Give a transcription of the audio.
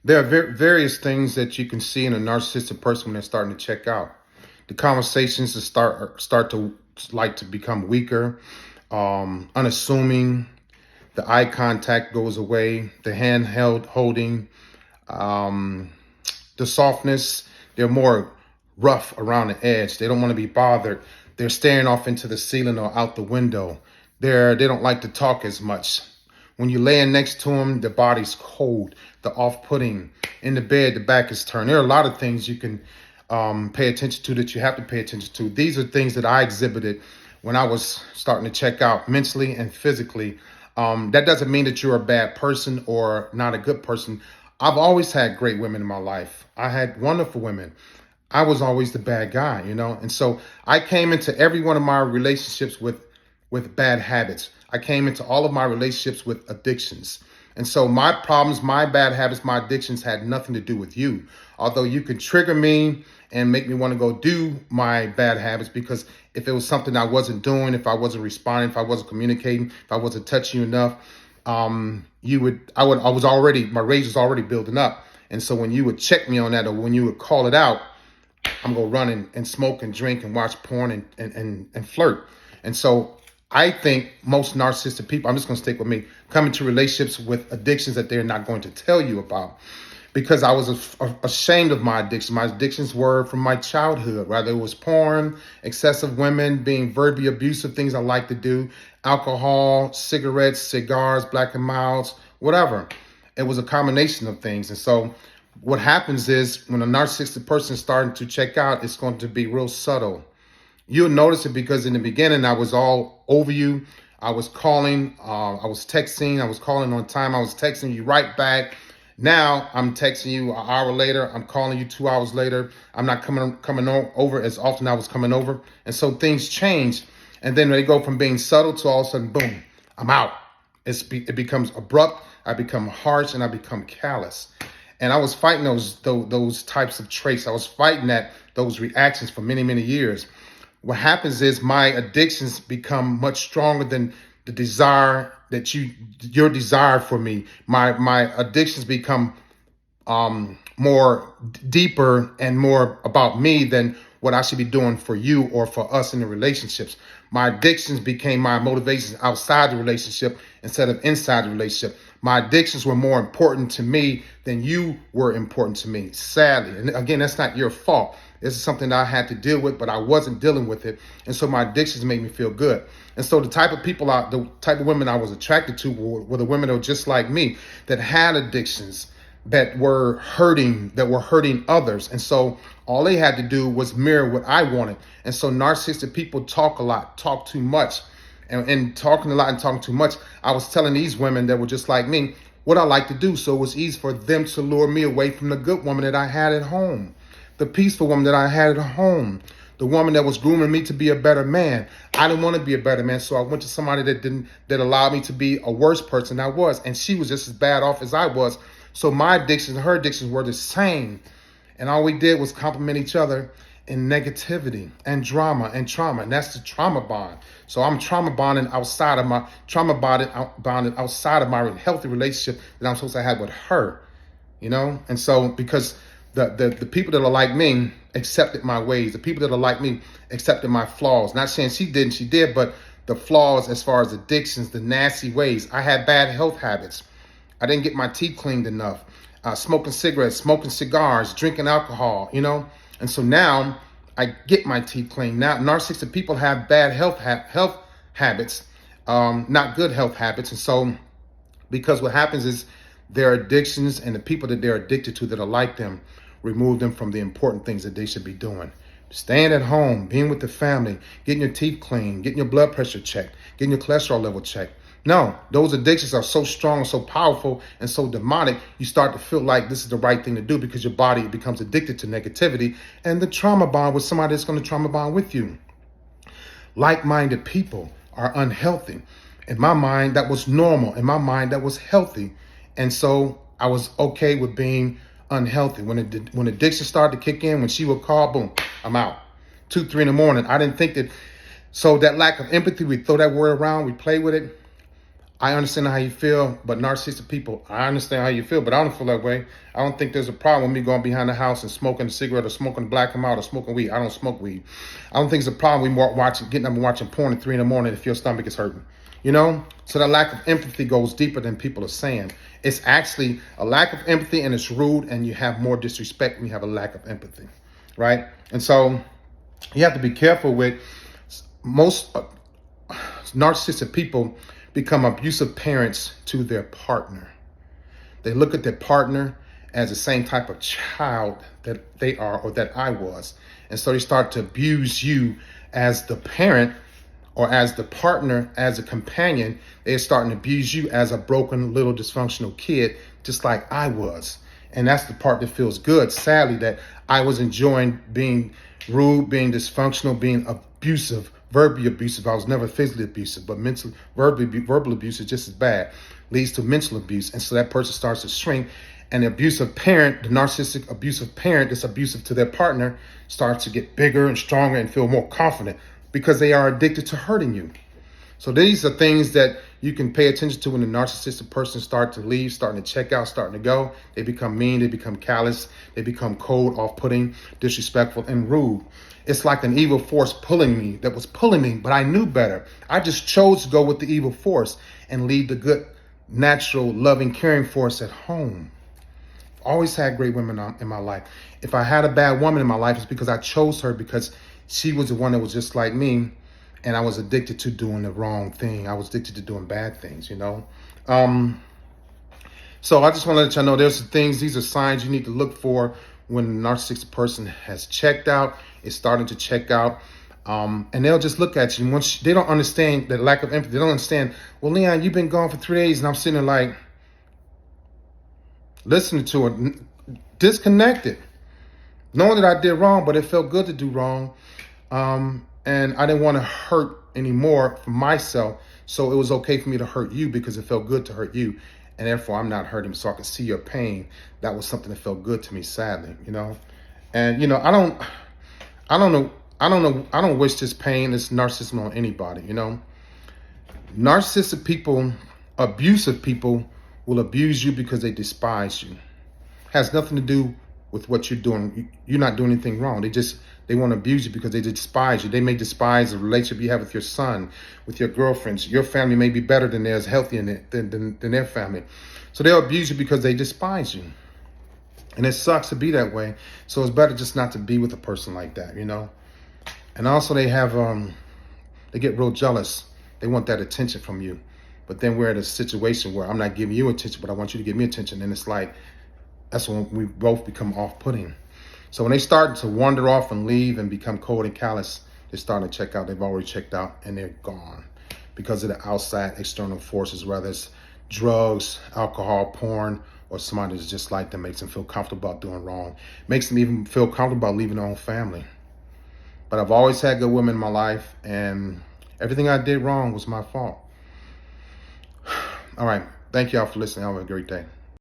There are various things that you can see in a narcissistic person when they're starting to check out. The conversations start to like to become weaker, unassuming. The eye contact goes away. The hand held holding, um, the softness. They're more rough around the edge. They don't want to be bothered. They're staring off into the ceiling or out the window. They don't like to talk as much. When you're laying next to them, the body's cold, the off-putting. In the bed, the back is turned. There are a lot of things you can pay attention to that you have to pay attention to. These are things that I exhibited when I was starting to check out mentally and physically. That doesn't mean that you're a bad person or not a good person. I've always had great women in my life. I had wonderful women. I was always the bad guy, and so I came into every one of my relationships with bad habits. I came into all of my relationships with addictions. And so my problems, my bad habits, my addictions had nothing to do with you. Although you could trigger me and make me want to go do my bad habits, because if it was something I wasn't doing, if I wasn't responding, if I wasn't communicating, if I wasn't touching you enough, my rage was already building up. And so when you would check me on that, or when you would call it out, I'm going to run and smoke and drink and watch porn and flirt. And so I think most narcissistic people, I'm just going to stick with me, come into relationships with addictions that they're not going to tell you about, because I was ashamed of my addictions. My addictions were from my childhood, whether it was porn, excessive women, being verbally abusive, things I like to do, alcohol, cigarettes, cigars, black and milds, whatever. It was a combination of things. And so what happens is when a narcissistic person is starting to check out, it's going to be real subtle. You'll notice it because in the beginning, I was all over you. I was calling, I was texting, I was calling on time. I was texting you right back. Now I'm texting you an hour later. I'm calling you 2 hours later. I'm not coming over as often as I was coming over. And so things change. And then they go from being subtle to all of a sudden, boom, I'm out. It becomes abrupt. I become harsh and I become callous. And I was fighting those types of traits. I was fighting those reactions for many, many years. What happens is my addictions become much stronger than the desire that your desire for me. My addictions become more deeper and more about me than what I should be doing for you or for us in the relationships. My addictions became my motivations outside the relationship instead of inside the relationship. My addictions were more important to me than you were important to me, sadly. And again, that's not your fault. This is something that I had to deal with, but I wasn't dealing with it. And so my addictions made me feel good. And so the type of women I was attracted to were the women that were just like me, that had addictions, that were hurting others. And so all they had to do was mirror what I wanted. And so narcissistic people talk a lot, talk too much. And talking a lot and talking too much, I was telling these women that were just like me what I like to do. So it was easy for them to lure me away from the good woman that I had at home, the peaceful woman that I had at home, the woman that was grooming me to be a better man. I didn't want to be a better man, so I went to somebody that allowed me to be a worse person than I was. And she was just as bad off as I was. So my addictions and her addictions were the same. And all we did was compliment each other in negativity and drama and trauma. And that's the trauma bond. So I'm bonded outside of my healthy relationship that I'm supposed to have with her, And so because the people that are like me accepted my ways, the people that are like me accepted my flaws. Not saying she didn't, she did, but the flaws as far as addictions, the nasty ways. I had bad health habits. I didn't get my teeth cleaned enough. Smoking cigarettes, smoking cigars, drinking alcohol, And so now I get my teeth cleaned. Now narcissistic people have bad health habits, not good health habits. And so because what happens is their addictions and the people that they're addicted to that are like them remove them from the important things that they should be doing. Staying at home, being with the family, getting your teeth cleaned, getting your blood pressure checked, getting your cholesterol level checked. No, those addictions are so strong and so powerful and so demonic, you start to feel like this is the right thing to do because your body becomes addicted to negativity and the trauma bond with somebody that's going to trauma bond with you. Like-minded people are unhealthy. In my mind, that was normal. In my mind, that was healthy. And so I was okay with being unhealthy. When addiction started to kick in, when she would call, boom, I'm out. 2, 3 in the morning. I didn't think that. So that lack of empathy, we throw that word around, we play with it. I understand how you feel, but narcissistic people, I understand how you feel, but I don't feel that way. I don't think there's a problem with me going behind the house and smoking a cigarette or smoking a black and mild or smoking weed. I don't smoke weed. I don't think it's a problem with me getting up and watching porn at 3 a.m. if your stomach is hurting. You know? So that lack of empathy goes deeper than people are saying. It's actually a lack of empathy, and it's rude, and you have more disrespect when you have a lack of empathy, right? And so you have to be careful with most narcissistic people become abusive parents to their partner. They look at their partner as the same type of child that they are or that I was. And so they start to abuse you as the parent or as the partner, as a companion. They're starting to abuse you as a broken little dysfunctional kid, just like I was. And that's the part that feels good, sadly, that I was enjoying being rude, being dysfunctional, being abusive, verbally abusive. I was never physically abusive, but verbal abuse is just as bad. Leads to mental abuse. And so that person starts to shrink. And the abusive parent, the narcissistic abusive parent that's abusive to their partner, starts to get bigger and stronger and feel more confident because they are addicted to hurting you. So these are things that you can pay attention to when the narcissistic person starts to leave, starting to check out, starting to go. They become mean, they become callous, they become cold, off-putting, disrespectful, and rude. It's like an evil force pulling me, but I knew better. I just chose to go with the evil force and leave the good, natural, loving, caring force at home. Always had great women in my life. If I had a bad woman in my life, it's because I chose her because she was the one that was just like me. And I was addicted to doing the wrong thing. I was addicted to doing bad things, you know. So I just want to let y'all know there's some things, these are signs you need to look for when a narcissistic person has checked out, is starting to check out. And they'll just look at you. Once they don't understand that lack of empathy, they don't understand, well, Leon, you've been gone for 3 days. And I'm sitting there like, listening to it, disconnected. Knowing that I did wrong, but it felt good to do wrong. And I didn't want to hurt anymore for myself. So it was okay for me to hurt you because it felt good to hurt you. And therefore I'm not hurting, so I could see your pain. That was something that felt good to me, sadly, you know. And you know, I don't wish this pain, this narcissism on anybody, you know. Narcissistic people, abusive people will abuse you because they despise you. Has nothing to do with what you're doing. You're not doing anything wrong. They want to abuse you because they despise you. They may despise the relationship you have with your son, with your girlfriends. Your family may be better than theirs, healthier than their family. So they'll abuse you because they despise you. And it sucks to be that way. So it's better just not to be with a person like that, you know. And also they get real jealous. They want that attention from you. But then we're in a situation where I'm not giving you attention, but I want you to give me attention. And it's like, that's when we both become off-putting. So when they start to wander off and leave and become cold and callous, they're starting to check out. They've already checked out and they're gone because of the outside external forces, whether it's drugs, alcohol, porn, or somebody that's just like them, makes them feel comfortable about doing wrong, makes them even feel comfortable about leaving their own family. But I've always had good women in my life, and everything I did wrong was my fault. All right. Thank y'all for listening. Have a great day.